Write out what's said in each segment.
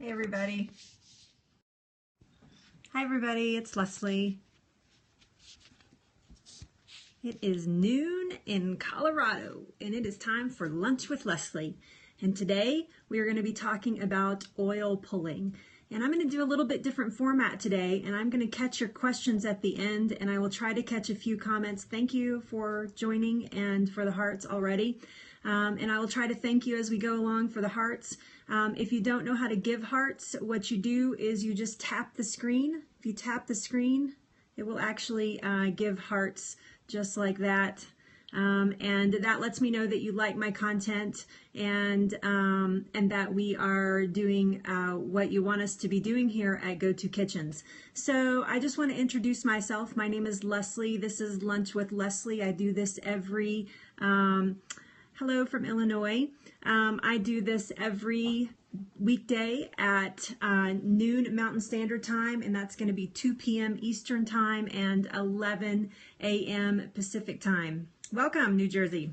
Hey everybody. Hi everybody, it's Leslie. It is noon in Colorado and it is time for Lunch with Leslie. And today we are going to be talking about oil pulling. And I'm going to do a little bit different format today, and I'm going to catch your questions at the end, and I will try to catch a few comments. Thank you for joining and for the hearts already. And I will try to thank you as we go along for the hearts. If you don't know how to give hearts, what you do is you just tap the screen. If you tap the screen, it will actually give hearts just like that. And that lets me know that you like my content and that we are doing what you want us to be doing here at Go To Kitchens. So I just want to introduce myself. My name is Leslie. This is Lunch with Leslie. I do this every hello from Illinois. I do this every weekday at noon Mountain Standard Time, and that's going to be 2 p.m. Eastern Time and 11 a.m. Pacific Time. Welcome, New Jersey.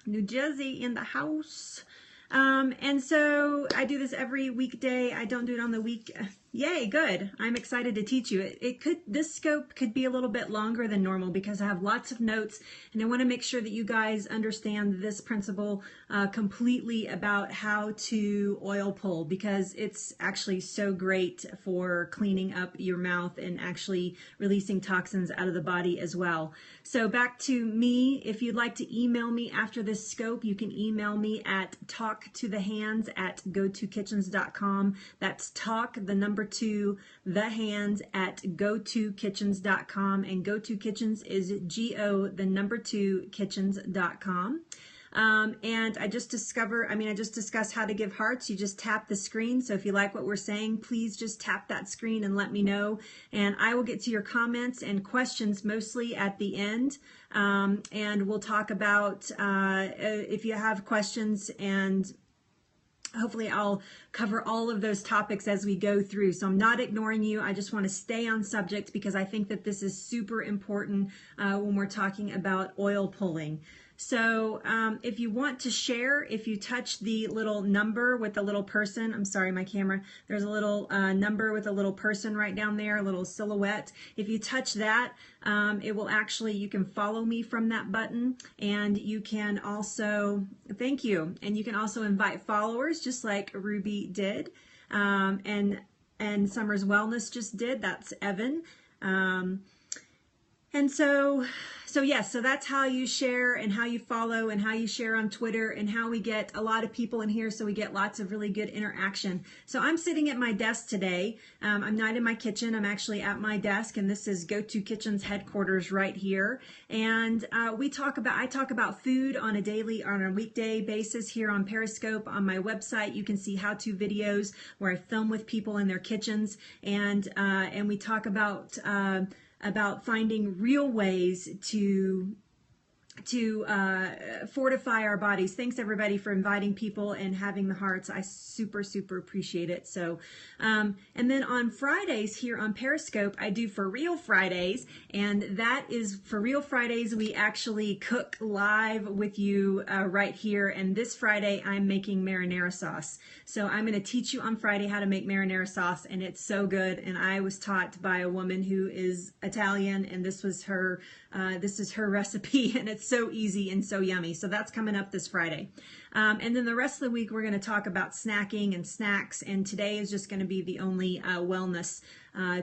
New Jersey in the house. And so I do this every weekday. I don't do it on the week. Yay, good. I'm excited to teach you. This scope could be a little bit longer than normal because I have lots of notes, and I want to make sure that you guys understand this principle completely about how to oil pull, because it's actually so great for cleaning up your mouth and actually releasing toxins out of the body as well. So back to me. If you'd like to email me after this scope, you can email me at talktothehands@gotokitchens.com. That's talk, the number 2, the hands at gotokitchens.com, and Go To Kitchens is GO, the number 2, kitchens.com. And I just discussed how to give hearts. You just tap the screen. So if you like what we're saying, please just tap that screen and let me know. And I will get to your comments and questions mostly at the end. And we'll talk about if you have questions, and hopefully I'll cover all of those topics as we go through. So I'm not ignoring you. I just want to stay on subject because I think that this is super important when we're talking about oil pulling. So if you want to share, if you touch the little number with the little person, I'm sorry, my camera, there's a little number with a little person right down there, a little silhouette. If you touch that, it will actually, you can follow me from that button, and you can also, thank you, and you can also invite followers just like Ruby did, and Summer's Wellness just did, that's Evan. And so yes, so that's how you share and how you follow and how you share on Twitter and how we get a lot of people in here, so we get lots of really good interaction. So I'm sitting at my desk today. I'm not in my kitchen. I'm actually at my desk, and this is Go To Kitchens headquarters right here. And I talk about food on a weekday basis here on Periscope. On my website, you can see how-to videos where I film with people in their kitchens, and we talk about finding real ways to fortify our bodies. Thanks everybody for inviting people and having the hearts. I super appreciate it. So and then on Fridays here on Periscope, I do For Real Fridays, and that is For Real Fridays. We actually cook live with you right here, and this Friday I'm making marinara sauce. So I'm going to teach you on Friday how to make marinara sauce, and it's so good. And I was taught by a woman who is Italian, and this is her recipe, and it's so easy and so yummy. So that's coming up this Friday. And then the rest of the week, we're going to talk about snacking and snacks. And today is just going to be the only wellness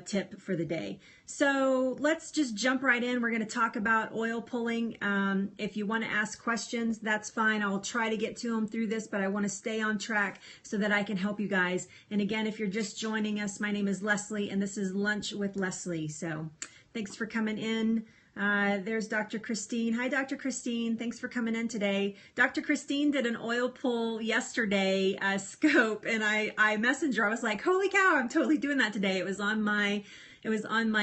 tip for the day. So let's just jump right in. We're going to talk about oil pulling. If you want to ask questions, that's fine. I'll try to get to them through this, but I want to stay on track so that I can help you guys. And again, if you're just joining us, my name is Leslie, and this is Lunch with Leslie. So thanks for coming in. There's Dr. Christine. Hi, Dr. Christine. Thanks for coming in today. Dr. Christine did an oil pull yesterday scope, and I messaged her. I was like, holy cow, I'm totally doing that today. It was on my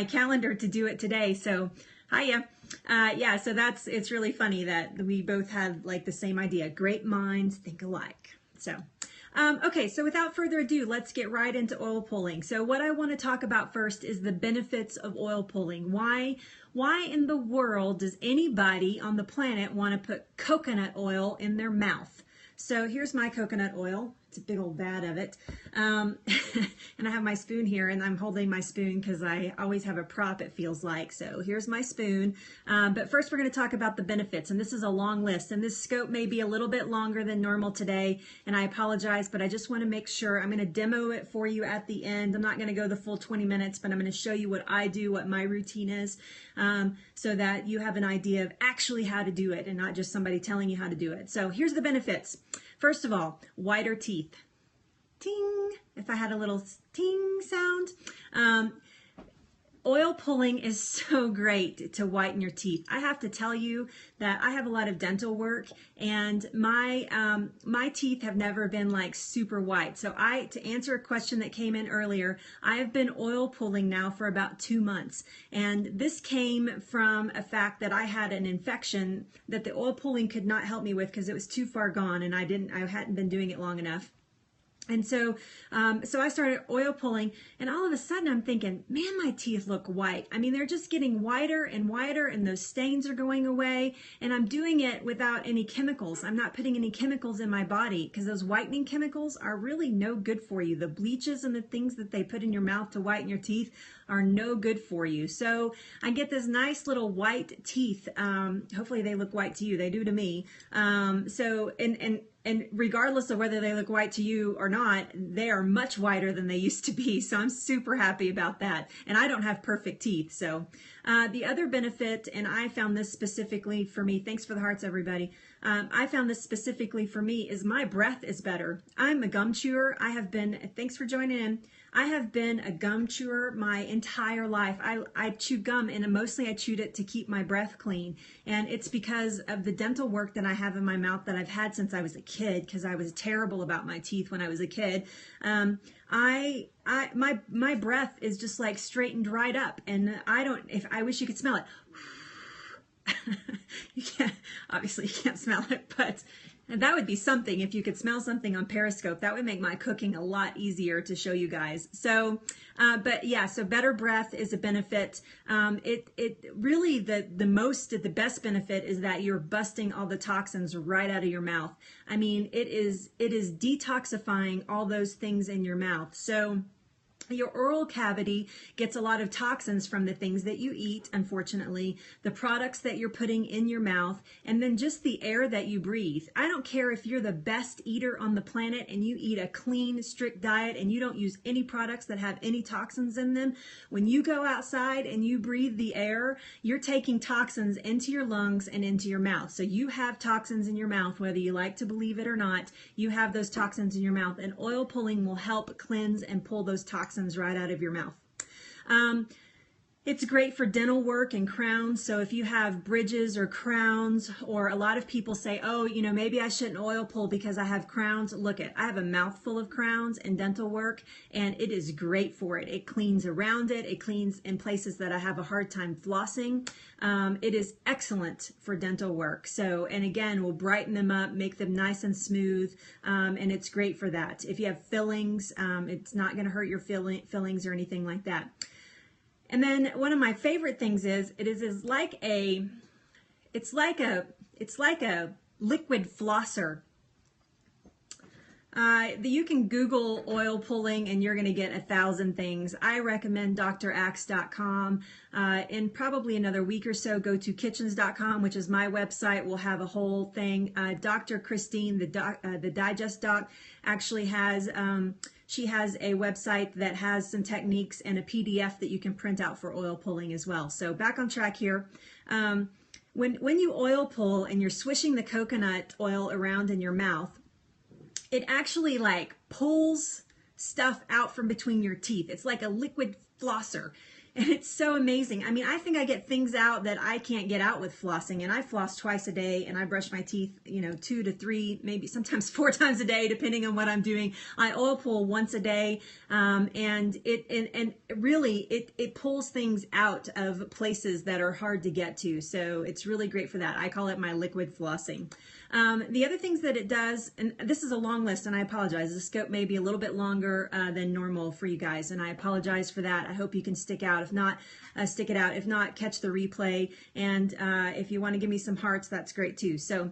calendar to do it today. So hiya. Yeah, so it's really funny that we both had like the same idea. Great minds think alike. So okay, so without further ado, let's get right into oil pulling. So what I want to talk about first is the benefits of oil pulling. Why in the world does anybody on the planet want to put coconut oil in their mouth? So here's my coconut oil. It's a big old vat of it. And I have my spoon here, and I'm holding my spoon because I always have a prop, it feels like. So here's my spoon. But first we're going to talk about the benefits, and this is a long list. And this scope may be a little bit longer than normal today, and I apologize, but I just want to make sure. I'm going to demo it for you at the end. I'm not going to go the full 20 minutes, but I'm going to show you what I do, what my routine is, so that you have an idea of actually how to do it and not just somebody telling you how to do it. So here's the benefits. First of all, whiter teeth. Ting, if I had a little ting sound. Oil pulling is so great to whiten your teeth. I have to tell you that I have a lot of dental work, and my teeth have never been like super white. So to answer a question that came in earlier, I have been oil pulling now for about 2 months. And this came from a fact that I had an infection that the oil pulling could not help me with because it was too far gone, and I hadn't been doing it long enough. And so I started oil pulling, and all of a sudden I'm thinking, man, my teeth look white. I mean, they're just getting whiter and whiter, and those stains are going away, and I'm doing it without any chemicals. I'm not putting any chemicals in my body because those whitening chemicals are really no good for you. The bleaches and the things that they put in your mouth to whiten your teeth are no good for you. So I get this nice little white teeth. Hopefully they look white to you. They do to me. And regardless of whether they look white to you or not, they are much whiter than they used to be. So I'm super happy about that. And I don't have perfect teeth. So the other benefit, and I found this specifically for me, thanks for the hearts, everybody. I found this specifically for me, is my breath is better. I'm a gum chewer. Thanks for joining in. I have been a gum chewer my entire life. I chew gum, and mostly I chewed it to keep my breath clean. And it's because of the dental work that I have in my mouth that I've had since I was a kid, because I was terrible about my teeth when I was a kid. My breath is just like straightened right up, and I wish you could smell it. Obviously you can't smell it, but that would be something. If you could smell something on Periscope, that would make my cooking a lot easier to show you guys. So, but yeah, so better breath is a benefit. It really, the best benefit is that you're busting all the toxins right out of your mouth. I mean, it is detoxifying all those things in your mouth. So your oral cavity gets a lot of toxins from the things that you eat, unfortunately, the products that you're putting in your mouth, and then just the air that you breathe. I don't care if you're the best eater on the planet and you eat a clean, strict diet and you don't use any products that have any toxins in them. When you go outside and you breathe the air, you're taking toxins into your lungs and into your mouth. So you have toxins in your mouth, whether you like to believe it or not. You have those toxins in your mouth, and oil pulling will help cleanse and pull those toxins right out of your mouth. It's great for dental work and crowns. So if you have bridges or crowns, or a lot of people say, oh, maybe I shouldn't oil pull because I have crowns. Look, I have a mouthful of crowns in dental work, and it is great for it. It cleans around it. It cleans in places that I have a hard time flossing. It is excellent for dental work. So, and again, we'll brighten them up, make them nice and smooth, and it's great for that. If you have fillings, it's not going to hurt your fillings or anything like that. And then one of my favorite things is it's like a liquid flosser. You can Google oil pulling and you're going to get 1,000 things. I recommend draxe.com. In probably another week or so, go to kitchens.com, which is my website. We'll have a whole thing. Dr. Christine, the Digest Doc, actually has she has a website that has some techniques and a PDF that you can print out for oil pulling as well. So back on track here. When you oil pull and you're swishing the coconut oil around in your mouth, it actually like pulls stuff out from between your teeth. It's like a liquid flosser. And it's so amazing. I mean, I think I get things out that I can't get out with flossing. And I floss twice a day, and I brush my teeth, 2 to 3, maybe sometimes 4 times a day, depending on what I'm doing. I oil pull once a day, and it really pulls things out of places that are hard to get to. So it's really great for that. I call it my liquid flossing. The other things that it does, and this is a long list, and I apologize. The scope may be a little bit longer than normal for you guys, and I apologize for that. I hope you can stick out out. If not, stick it out. If not, catch the replay. And if you want to give me some hearts, that's great too. So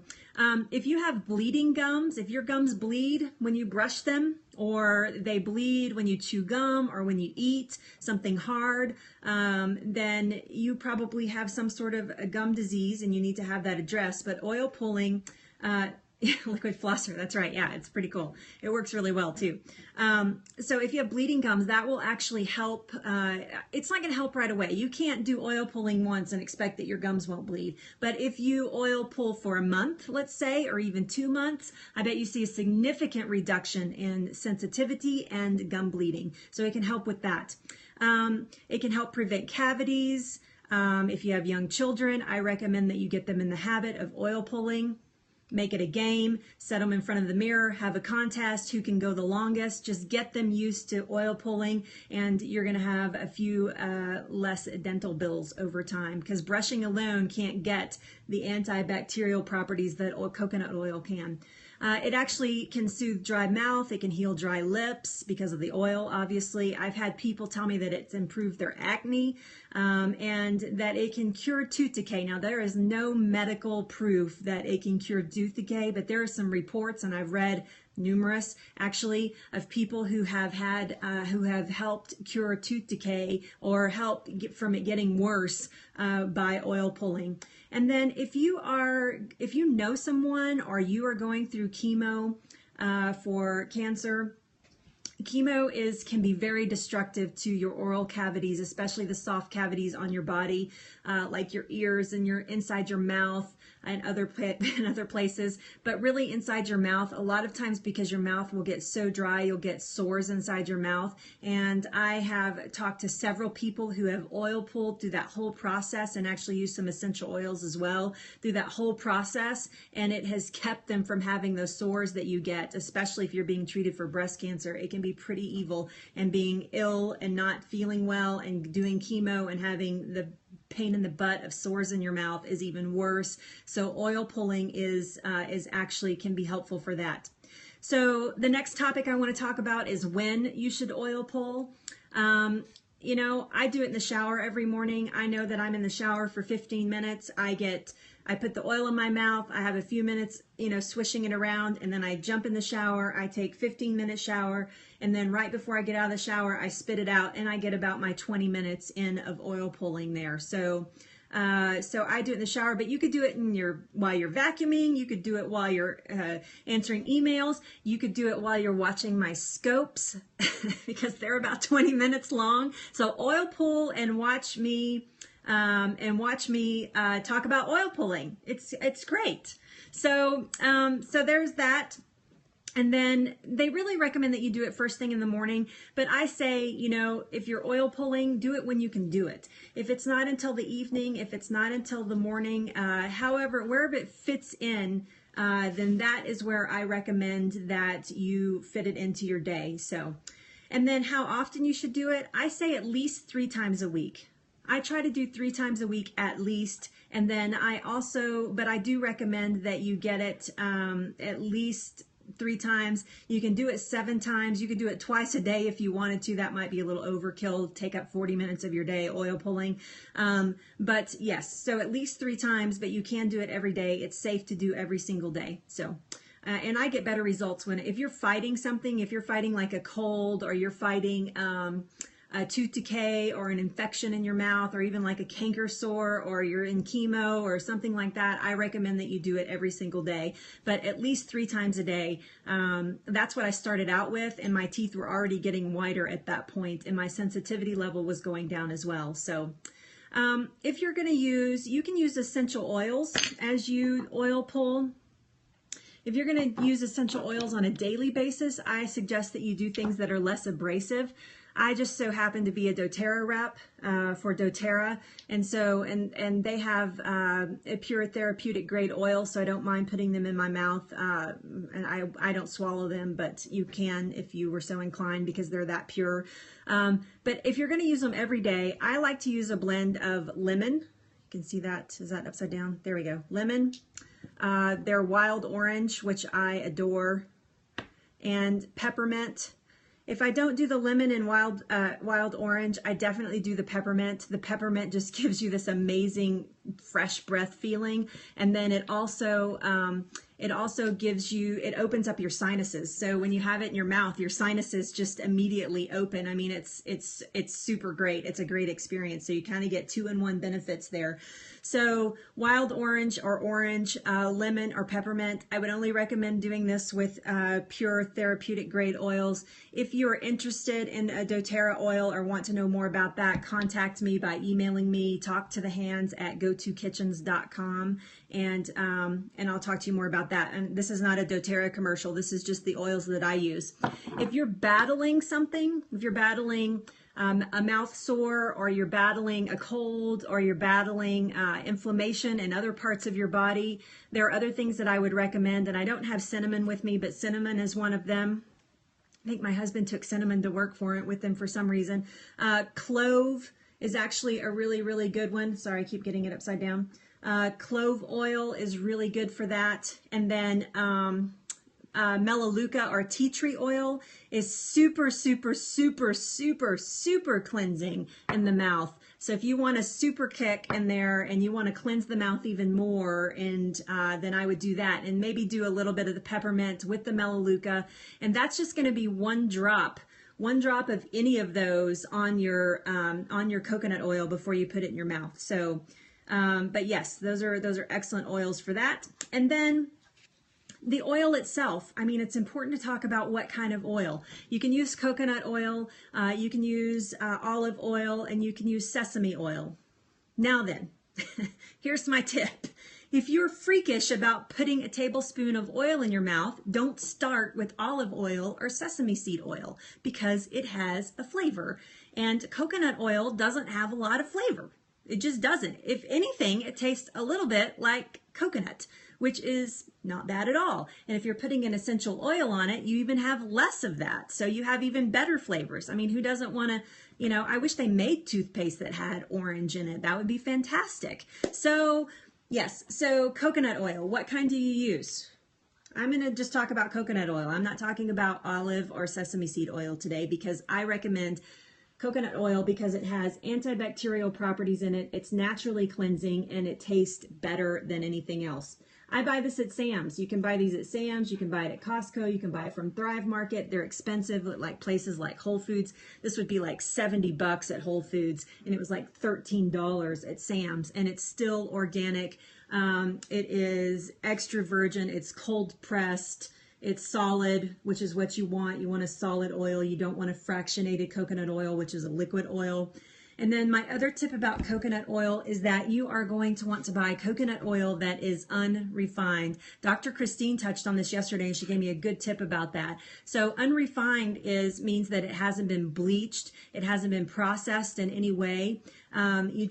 if you have bleeding gums, if your gums bleed when you brush them, or they bleed when you chew gum or when you eat something hard, then you probably have some sort of a gum disease and you need to have that addressed. But oil pulling, liquid flosser, that's right. Yeah, it's pretty cool. It works really well too. So if you have bleeding gums, that will actually help. It's not going to help right away. You can't do oil pulling once and expect that your gums won't bleed. But if you oil pull for a month, let's say, or even 2 months, I bet you see a significant reduction in sensitivity and gum bleeding. So it can help with that. It can help prevent cavities. If you have young children, I recommend that you get them in the habit of oil pulling. Make it a game, set them in front of the mirror, have a contest, who can go the longest. Just get them used to oil pulling, and you're going to have a few less dental bills over time, because brushing alone can't get the antibacterial properties that coconut oil can. It actually can soothe dry mouth. It can heal dry lips because of the oil, obviously. I've had people tell me that it's improved their acne, and that it can cure tooth decay. Now, there is no medical proof that it can cure tooth decay, but there are some reports, and I've read numerous actually, of people who have had who have helped cure tooth decay or helped get from it getting worse by oil pulling. And then if you know someone, or you are going through chemo for cancer, chemo can be very destructive to your oral cavities, especially the soft cavities on your body, like your ears and inside your mouth and other places, but really inside your mouth. A lot of times, because your mouth will get so dry, you'll get sores inside your mouth. And I have talked to several people who have oil pulled through that whole process, and actually used some essential oils as well through that whole process, and it has kept them from having those sores that you get, especially if you're being treated for breast cancer. It can be pretty evil, and being ill and not feeling well and doing chemo and having the pain in the butt of sores in your mouth is even worse. So oil pulling is actually can be helpful for that. So the next topic I want to talk about is when you should oil pull. You know, I do it in the shower every morning. I know that I'm in the shower for 15 minutes. I put the oil in my mouth. I have a few minutes, swishing it around, and then I jump in the shower. I take 15-minute shower, and then right before I get out of the shower, I spit it out, and I get about my 20 minutes in of oil pulling there. So I do it in the shower, but you could do it while you're vacuuming. You could do it while you're answering emails. You could do it while you're watching my scopes because they're about 20 minutes long. So oil pull and watch me talk about oil pulling. It's great. So there's that. And then they really recommend that you do it first thing in the morning. But I say, if you're oil pulling, do it when you can do it. If it's not until the evening, if it's not until the morning, wherever it fits in, then that is where I recommend that you fit it into your day. So, and then how often you should do it, I say at least 3 times a week. I try to do 3 times a week at least. And then but I do recommend that you get it at least 3 times. You can do it 7 times. You could do it twice a day if you wanted to. That might be a little overkill, take up 40 minutes of your day oil pulling. But yes, so at least 3 times, but you can do it every day. It's safe to do every single day. So, and I get better results if you're fighting something, if you're fighting like a cold, or you're fighting a tooth decay or an infection in your mouth, or even like a canker sore, or you're in chemo or something like that, I recommend that you do it every single day, but at least 3 times a day. That's what I started out with, and my teeth were already getting whiter at that point, and my sensitivity level was going down as well. So if you're going to you can use essential oils as you oil pull. If you're going to use essential oils on a daily basis, I suggest that you do things that are less abrasive. I just so happen to be a doTERRA rep for doTERRA, and they have a pure therapeutic grade oil, so I don't mind putting them in my mouth, and I don't swallow them, but you can if you were so inclined, because they're that pure. But if you're going to use them every day, I like to use a blend of lemon. You can see that. Is that upside down? There we go. Lemon. They're wild orange, which I adore, and peppermint. If I don't do the lemon and wild orange, I definitely do the peppermint. The peppermint just gives you this amazing fresh breath feeling, and then it also gives you, it opens up your sinuses. So when you have it in your mouth, your sinuses just immediately open. I mean, it's super great. It's a great experience. So you kind of get 2-in-1 benefits there. So wild orange or orange, lemon or peppermint. I would only recommend doing this with pure therapeutic grade oils. If you are interested in a doTERRA oil or want to know more about that, contact me by emailing me, talktothehands@gotokitchens.com, and I'll talk to you more about that. And this is not a doTERRA commercial. This is just the oils that I use. If you're battling something, if you're battling a mouth sore, or you're battling a cold, or you're battling inflammation in other parts of your body, there are other things that I would recommend. And I don't have cinnamon with me, but cinnamon is one of them. I think my husband took cinnamon to work with him for some reason. Clove is actually a really, really good one. Sorry, I keep getting it upside down. Clove oil is really good for that. And then Melaleuca or tea tree oil is super, super, super, super, super cleansing in the mouth. So if you want a super kick in there and you want to cleanse the mouth even more, and then I would do that, and maybe do a little bit of the peppermint with the Melaleuca, and that's just going to be one drop of any of those on your coconut oil before you put it in your mouth. So, but yes, those are excellent oils for that. And then the oil itself, I mean, it's important to talk about what kind of oil. You can use coconut oil, you can use olive oil, and you can use sesame oil. Now then, here's my tip. If you're freakish about putting a tablespoon of oil in your mouth, don't start with olive oil or sesame seed oil, because it has a flavor. And coconut oil doesn't have a lot of flavor. It just doesn't. If anything, it tastes a little bit like coconut, which is not bad at all. And if you're putting an essential oil on it, you even have less of that. So you have even better flavors. I mean, who doesn't want to, you know, I wish they made toothpaste that had orange in it. That would be fantastic. So yes, so coconut oil, what kind do you use? I'm going to just talk about coconut oil. I'm not talking about olive or sesame seed oil today, because I recommend coconut oil because it has antibacterial properties in it. It's naturally cleansing, and it tastes better than anything else. I buy this at Sam's. You can buy these at Sam's. You can buy it at Costco. You can buy it from Thrive Market. They're expensive at like places like Whole Foods. This would be like $70 at Whole Foods, and it was like $13 at Sam's, and it's still organic. It is extra virgin. It's cold pressed. It's solid, which is what you want. You want a solid oil. You don't want a fractionated coconut oil, which is a liquid oil. And then my other tip about coconut oil is that you are going to want to buy coconut oil that is unrefined. Dr. Christine touched on this yesterday, and she gave me a good tip about that. So unrefined means that it hasn't been bleached, it hasn't been processed in any way. You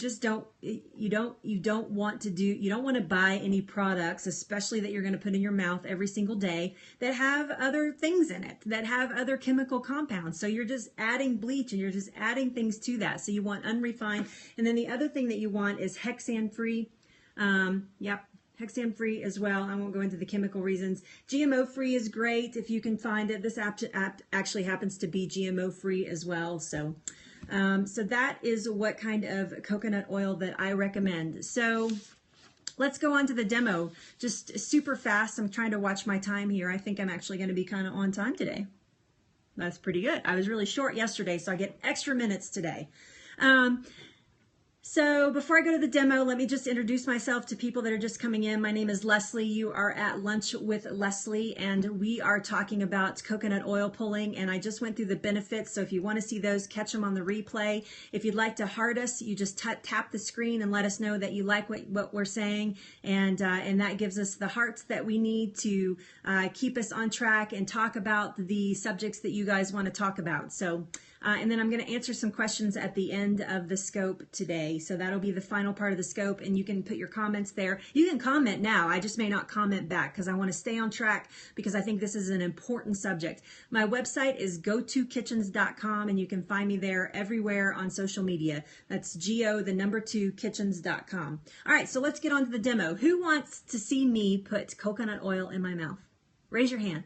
don't want to buy any products, especially that you're going to put in your mouth every single day, that have other things in it, that have other chemical compounds. So you're just adding bleach, and you're just adding things to that. So you want unrefined. And then the other thing that you want is hexan free. Hexan free as well. I won't go into the chemical reasons. GMO free is great if you can find it. This app actually happens to be GMO free as well. So that is what kind of coconut oil that I recommend. So let's go on to the demo just super fast. I'm trying to watch my time here. I think I'm actually going to be kind of on time today. That's pretty good. I was really short yesterday, so I get extra minutes today. So before I go to the demo, let me just introduce myself to people that are just coming in. My name is Leslie. You are at Lunch with Leslie, and we are talking about coconut oil pulling, and I just went through the benefits. So if you want to see those, catch them on the replay. If you'd like to heart us, you just tap the screen and let us know that you like what we're saying, and that gives us the hearts that we need to keep us on track and talk about the subjects that you guys want to talk about. So and then I'm going to answer some questions at the end of the scope today. So that'll be the final part of the scope, and you can put your comments there. You can comment now. I just may not comment back because I want to stay on track, because I think this is an important subject. My website is gotokitchens.com, and you can find me there everywhere on social media. That's go2kitchens.com. All right, so let's get on to the demo. Who wants to see me put coconut oil in my mouth? Raise your hand.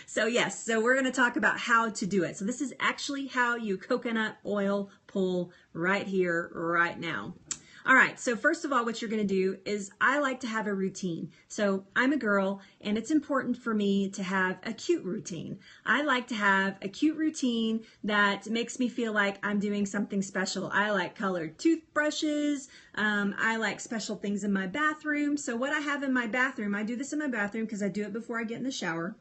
So yes, so we're going to talk about how to do it. So this is actually how you coconut oil pull right here, right now. All right, so first of all, what you're going to do is I like to have a routine. So I'm a girl, and it's important for me to have a cute routine. I like to have a cute routine that makes me feel like I'm doing something special. I like colored toothbrushes. I like special things in my bathroom. So what I have in my bathroom, I do this in my bathroom because I do it before I get in the shower,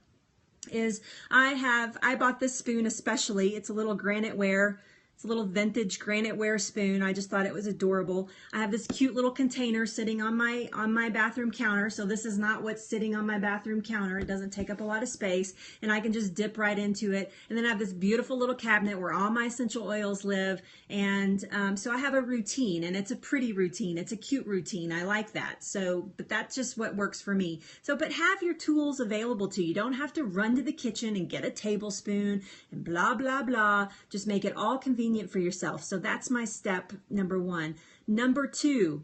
is I bought this spoon especially. It's a little graniteware. It's a little vintage graniteware spoon. I just thought it was adorable. I have this cute little container sitting on my bathroom counter. So this is not what's sitting on my bathroom counter. It doesn't take up a lot of space, and I can just dip right into it. And then I have this beautiful little cabinet where all my essential oils live. And so I have a routine, and it's a pretty routine. It's a cute routine. I like that. So, but that's just what works for me. So, but have your tools available to you. You don't have to run to the kitchen and get a tablespoon and blah, blah, blah. Just make it all convenient for yourself. So that's my step number one. Number two,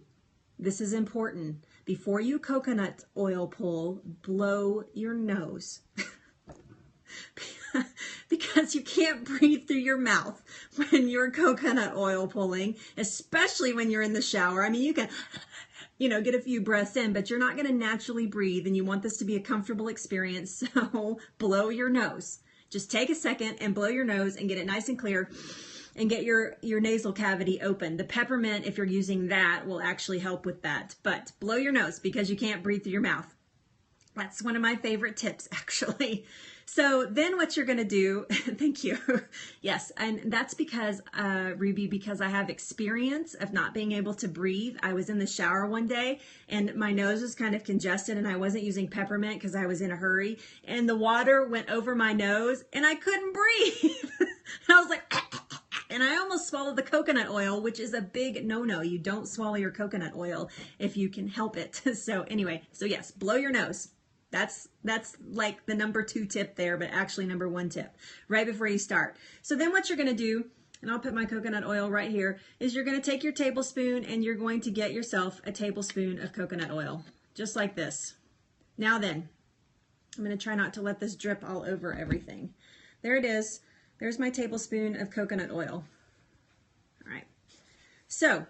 this is important. Before you coconut oil pull, blow your nose. Because you can't breathe through your mouth when you're coconut oil pulling, especially when you're in the shower. I mean, you can, get a few breaths in, but you're not going to naturally breathe, and you want this to be a comfortable experience. So blow your nose. Just take a second and blow your nose and get it nice and clear. And get your nasal cavity open. The peppermint, if you're using that, will actually help with that. But blow your nose because you can't breathe through your mouth. That's one of my favorite tips, actually. So then what you're going to do, thank you. Yes, and that's because, Ruby, because I have experience of not being able to breathe. I was in the shower one day and my nose was kind of congested, and I wasn't using peppermint because I was in a hurry. And the water went over my nose and I couldn't breathe. And I was like, and I almost swallowed the coconut oil, which is a big no-no. You don't swallow your coconut oil if you can help it. So anyway, so yes, blow your nose. That's like the number 2 tip there, but actually number 1 tip right before you start. So then what you're going to do, and I'll put my coconut oil right here, is you're going to take your tablespoon and you're going to get yourself a tablespoon of coconut oil, just like this. Now then, I'm going to try not to let this drip all over everything. There it is. There's my tablespoon of coconut oil. All right. So,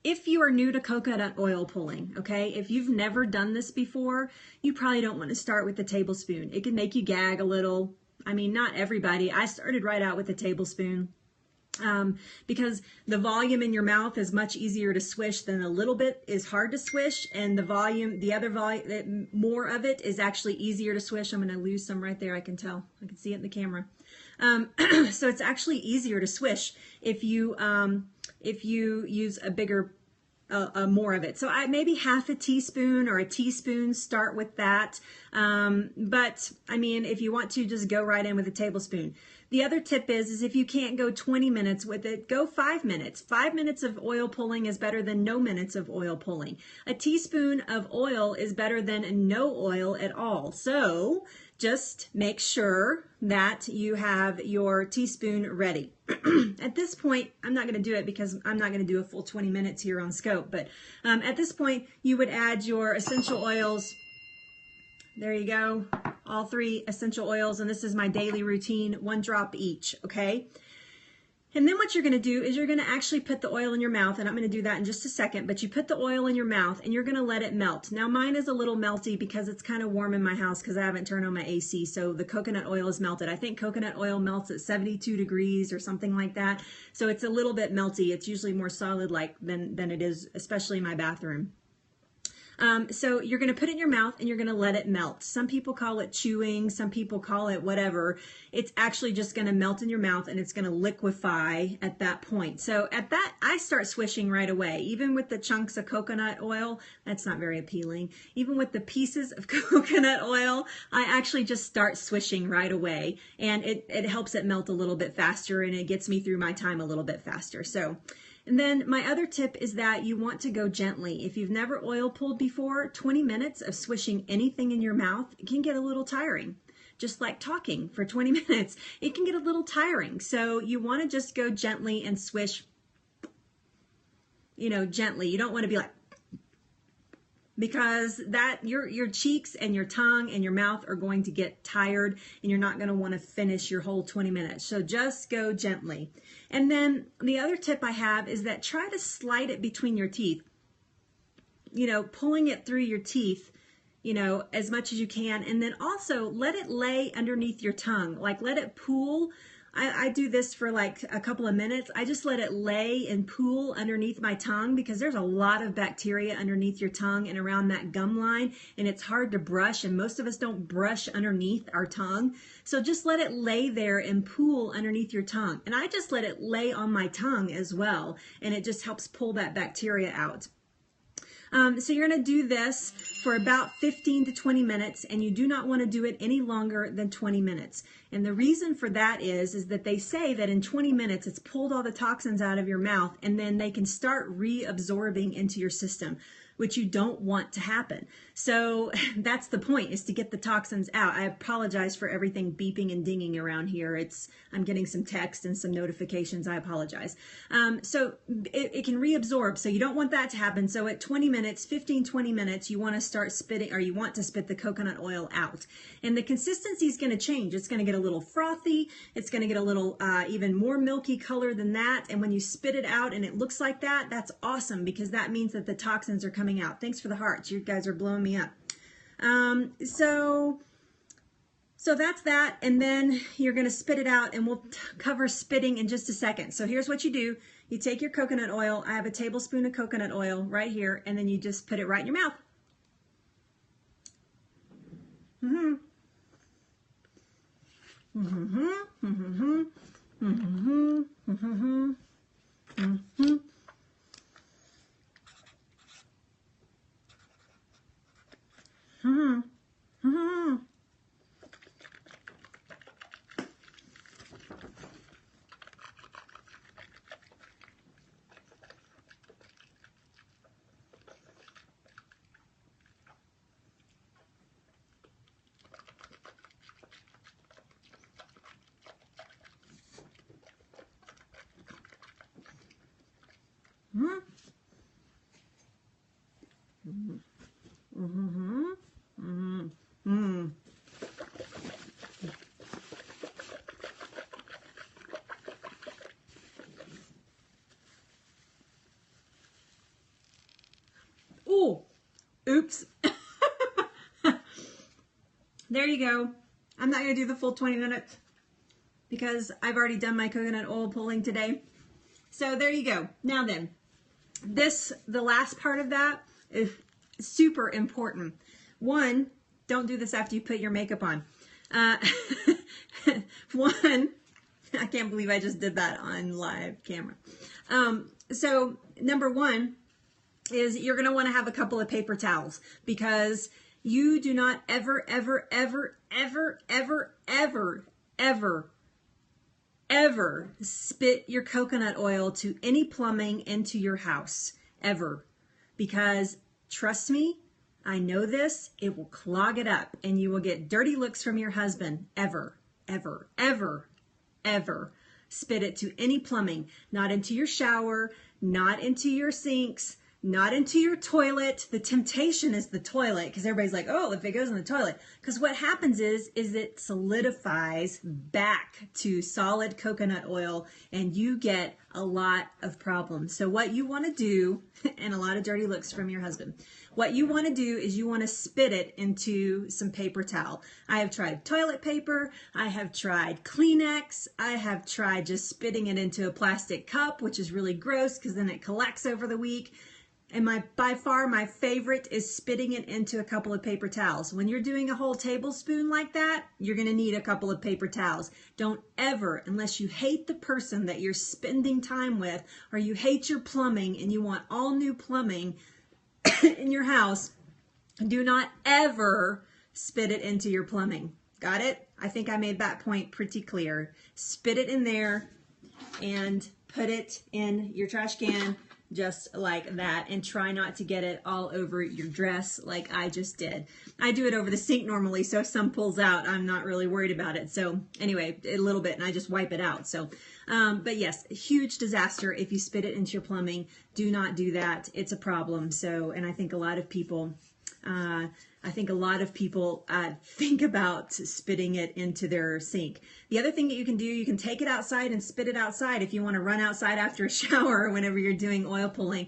if you are new to coconut oil pulling, okay, if you've never done this before, you probably don't want to start with the tablespoon. It can make you gag a little. I mean, not everybody. I started right out with a tablespoon. Because the volume in your mouth is much easier to swish than a little bit is hard to swish, and the other volume, more of it is actually easier to swish. I'm going to lose some right there. I can tell. I can see it in the camera. So it's actually easier to swish if you use a bigger more of it. So maybe half a teaspoon or a teaspoon, start with that. But I mean, if you want to, just go right in with a tablespoon. The other tip is if you can't go 20 minutes with it, go 5 minutes. 5 minutes of oil pulling is better than no minutes of oil pulling. A teaspoon of oil is better than no oil at all. So just make sure that you have your teaspoon ready. At this point, I'm not going to do it because I'm not going to do a full 20 minutes here on scope, but at this point, you would add your essential oils. There you go, all 3 essential oils, and this is my daily routine, 1 drop each, okay? And then what you're going to do is you're going to actually put the oil in your mouth, and I'm going to do that in just a second, but you put the oil in your mouth and you're going to let it melt. Now mine is a little melty because it's kind of warm in my house because I haven't turned on my AC, so the coconut oil is melted. I think coconut oil melts at 72 degrees or something like that, so it's a little bit melty. It's usually more solid-like than it is, especially in my bathroom. So you're going to put it in your mouth and you're going to let it melt. Some people call it chewing, some people call it whatever. It's actually just going to melt in your mouth and it's going to liquefy at that point. So at that, I start swishing right away. Even with the chunks of coconut oil, that's not very appealing. Even with the pieces of coconut oil, I actually just start swishing right away, and it helps it melt a little bit faster, and it gets me through my time a little bit faster. So. And then my other tip is that you want to go gently. If you've never oil pulled before, 20 minutes of swishing anything in your mouth can get a little tiring. Just like talking for 20 minutes, it can get a little tiring. So you want to just go gently and swish, gently. You don't want to be like, because that your cheeks and your tongue and your mouth are going to get tired, and you're not going to want to finish your whole 20 minutes. So just go gently. And then the other tip I have is that try to slide it between your teeth. You know, pulling it through your teeth, you know, as much as you can. And then also let it lay underneath your tongue. Like, let it pool. I do this for like a couple of minutes. I just let it lay and pool underneath my tongue, because there's a lot of bacteria underneath your tongue and around that gum line, and it's hard to brush, and most of us don't brush underneath our tongue. So just let it lay there and pool underneath your tongue. And I just let it lay on my tongue as well, and it just helps pull that bacteria out. So you're going to do this for about 15 to 20 minutes, and you do not want to do it any longer than 20 minutes. And the reason for that is that they say that in 20 minutes, it's pulled all the toxins out of your mouth, and then they can start reabsorbing into your system, which you don't want to happen. So that's the point, is to get the toxins out. I apologize for everything beeping and dinging around here. I'm getting some text and some notifications. I apologize. So it can reabsorb. So you don't want that to happen. So at 20 minutes, 15, 20 minutes, you want to start spitting, or you want to spit the coconut oil out. And the consistency is going to change. It's going to get a little frothy. It's going to get a little even more milky color than that. And when you spit it out and it looks like that, that's awesome, because that means that the toxins are coming out. Thanks for the hearts. You guys are blowing me up. So that's that. And then you're going to spit it out, and we'll cover spitting in just a second. So here's what you do. You take your coconut oil. I have a tablespoon of coconut oil right here, and then you just put it right in your mouth. Mm-hmm. Mm-hmm. Mm-hmm. Mm-hmm. Mm-hmm. Mm-hmm. Mm-hmm. Mm-hmm. Mm-hmm. Mm-hmm. Mm-hmm. Oh, oops. There you go. I'm not going to do the full 20 minutes because I've already done my coconut oil pulling today. So there you go. Now then, the last part of that is super important. One, don't do this after you put your makeup on. One, I can't believe I just did that on live camera. So number one is you're going to want to have a couple of paper towels, because you do not ever, ever, ever, ever, ever, ever, ever, ever spit your coconut oil to any plumbing into your house, ever. Because trust me, I know this, it will clog it up, and you will get dirty looks from your husband. Ever, ever, ever, ever spit it to any plumbing, not into your shower, not into your sinks, not into your toilet. The temptation is the toilet, because everybody's like, oh, if it goes in the toilet. Because what happens is it solidifies back to solid coconut oil, and you get a lot of problems. So what you want to do, and a lot of dirty looks from your husband, what you want to do is you want to spit it into some paper towel. I have tried toilet paper. I have tried Kleenex. I have tried just spitting it into a plastic cup, which is really gross because then it collects over the week. And by far my favorite is spitting it into a couple of paper towels. When you're doing a whole tablespoon like that, you're going to need a couple of paper towels. Don't ever, unless you hate the person that you're spending time with, or you hate your plumbing and you want all new plumbing in your house, do not ever spit it into your plumbing. Got it? I think I made that point pretty clear. Spit it in there and put it in your trash can. just like that, and try not to get it all over your dress like I just did. I do it over the sink normally, so if some pulls out, I'm not really worried about it. So anyway, a little bit, and I just wipe it out. So, but yes, huge disaster if you spit it into your plumbing. Do not do that. It's a problem. So, and I think a lot of people, think about spitting it into their sink. The other thing that you can do, you can take it outside and spit it outside if you want to run outside after a shower or whenever you're doing oil pulling.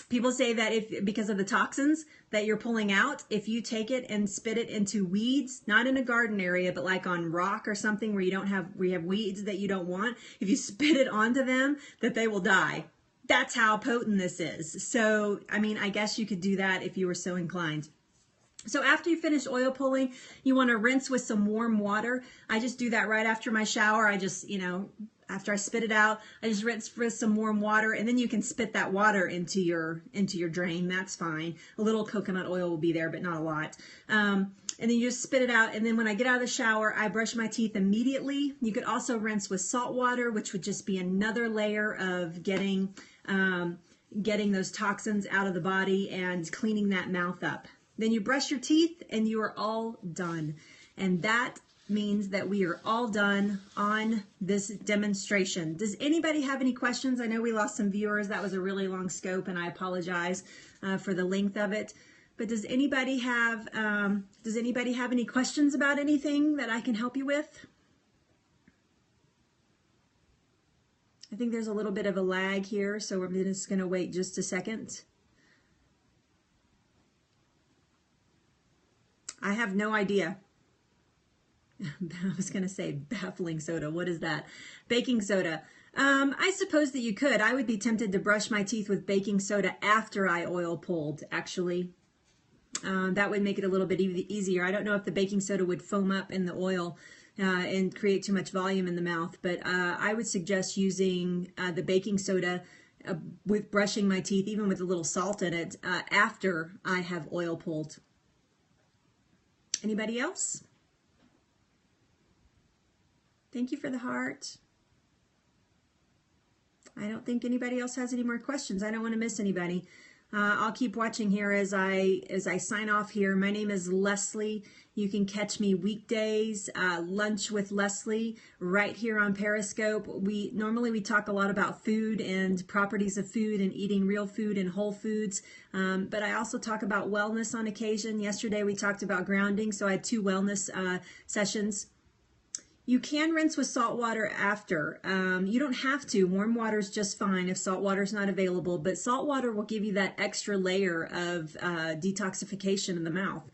People say that because of the toxins that you're pulling out, if you take it and spit it into weeds, not in a garden area, but like on rock or something where you have weeds that you don't want, if you spit it onto them, that they will die. That's how potent this is. So, I mean, I guess you could do that if you were so inclined. So after you finish oil pulling, you want to rinse with some warm water. I just do that right after my shower. I just, after I spit it out, I just rinse with some warm water, and then you can spit that water into your drain. That's fine. A little coconut oil will be there, but not a lot. And then you just spit it out. And then when I get out of the shower, I brush my teeth immediately. You could also rinse with salt water, which would just be another layer of getting those toxins out of the body and cleaning that mouth up. Then you brush your teeth and you are all done. And that means that we are all done on this demonstration. Does anybody have any questions? I know we lost some viewers. That was a really long scope, and I apologize for the length of it. But does anybody have any questions about anything that I can help you with? I think there's a little bit of a lag here, so we're just going to wait just a second. I have no idea. I was going to say baffling soda. What is that? Baking soda. I suppose that you could. I would be tempted to brush my teeth with baking soda after I oil pulled, actually. That would make it a little bit easier. I don't know if the baking soda would foam up in the oil and create too much volume in the mouth, but I would suggest using the baking soda with brushing my teeth, even with a little salt in it, after I have oil pulled. Anybody else? Thank you for the heart. I don't think anybody else has any more questions. I don't want to miss anybody. I'll keep watching here as I sign off here. My name is Leslie. You can catch me weekdays, Lunch with Leslie, right here on Periscope. Normally we talk a lot about food and properties of food and eating real food and whole foods, but I also talk about wellness on occasion. Yesterday we talked about grounding, so I had 2 wellness sessions. You can rinse with salt water after. You don't have to. Warm water is just fine if salt water is not available, but salt water will give you that extra layer of detoxification in the mouth.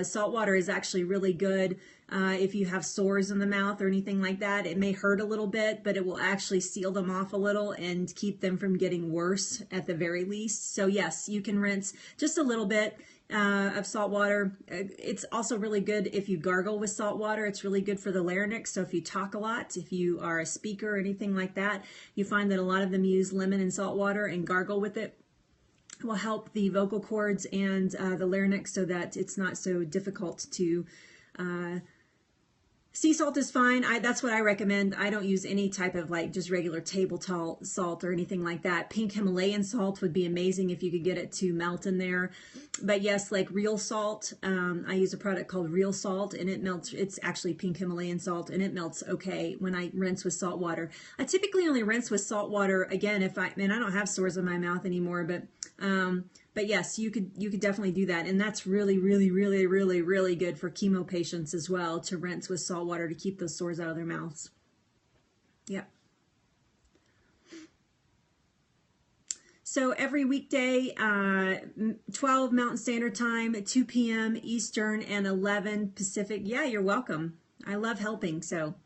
Salt water is actually really good if you have sores in the mouth or anything like that. It may hurt a little bit, but it will actually seal them off a little and keep them from getting worse at the very least. So yes, you can rinse just a little bit of salt water. It's also really good if you gargle with salt water. It's really good for the larynx. So if you talk a lot, if you are a speaker or anything like that, you find that a lot of them use lemon and salt water and gargle with it. Will help the vocal cords and the larynx so that it's not so difficult to sea salt is fine. That's what I recommend. I don't use any type of like just regular table salt or anything like that. Pink Himalayan salt would be amazing if you could get it to melt in there. But yes, like real salt. I use a product called Real Salt, and it melts. It's actually pink Himalayan salt, and it melts okay when I rinse with salt water. I typically only rinse with salt water again if I don't have sores in my mouth anymore, but yes, you could definitely do that. And that's really, really, really, really, really good for chemo patients as well, to rinse with salt water to keep those sores out of their mouths. Yep. So every weekday, 12 Mountain Standard Time, 2 p.m. Eastern, and 11 Pacific. Yeah, you're welcome. I love helping. So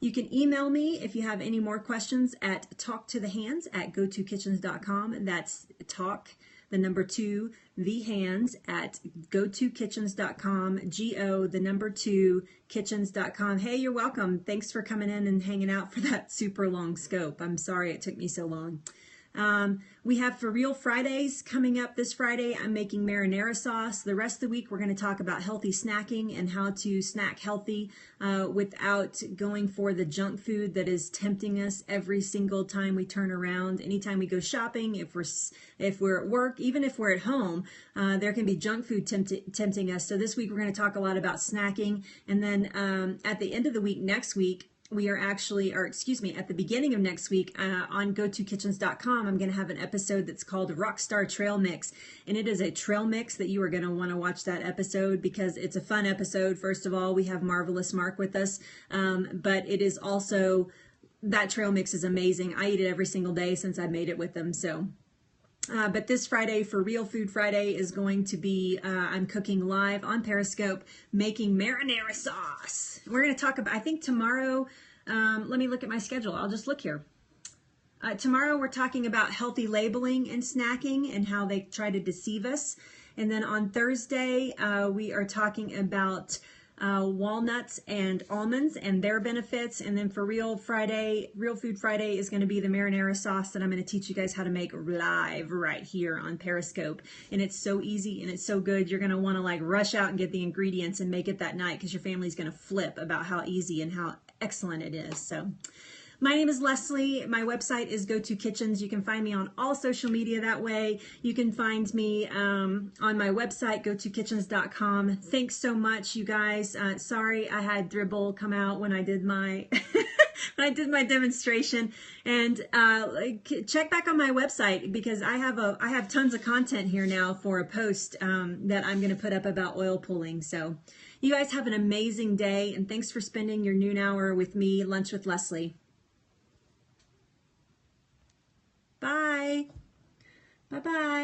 you can email me if you have any more questions at talktothehands@gotokitchens.com. That's talk, the number 2, the hands at gotokitchens.com, GO2 kitchens.com. Hey, you're welcome. Thanks for coming in and hanging out for that super long scope. I'm sorry it took me so long. We have For Real Fridays coming up this Friday. I'm making marinara sauce. The rest of the week, we're going to talk about healthy snacking and how to snack healthy without going for the junk food that is tempting us every single time we turn around. Anytime we go shopping, if we're at work, even if we're at home, there can be junk food tempting us. So this week, we're going to talk a lot about snacking. And then at the end of the week, next week, we are actually, at the beginning of next week on gotokitchens.com, I'm going to have an episode that's called Rockstar Trail Mix. And it is a trail mix that you are going to want to watch that episode because it's a fun episode. First of all, we have Marvelous Mark with us, but it is also, that trail mix is amazing. I eat it every single day since I made it with them. So. But this Friday, For Real Food Friday, is going to be, I'm cooking live on Periscope, making marinara sauce. We're going to talk about, I think tomorrow, let me look at my schedule. I'll just look here. Tomorrow we're talking about healthy labeling and snacking and how they try to deceive us. And then on Thursday, we are talking about walnuts and almonds and their benefits. And then for Real Food Friday is going to be the marinara sauce that I'm going to teach you guys how to make live right here on Periscope. And it's so easy and it's so good. You're going to want to like rush out and get the ingredients and make it that night because your family's going to flip about how easy and how excellent it is. So my name is Leslie. My website is Go To Kitchens. You can find me on all social media that way. You can find me on my website, gotokitchens.com. Thanks so much, you guys. Sorry I had dribble come out when I did my demonstration. And check back on my website because I have tons of content here now for a post that I'm going to put up about oil pulling. So you guys have an amazing day, and thanks for spending your noon hour with me, Lunch with Leslie. Bye. Bye-bye.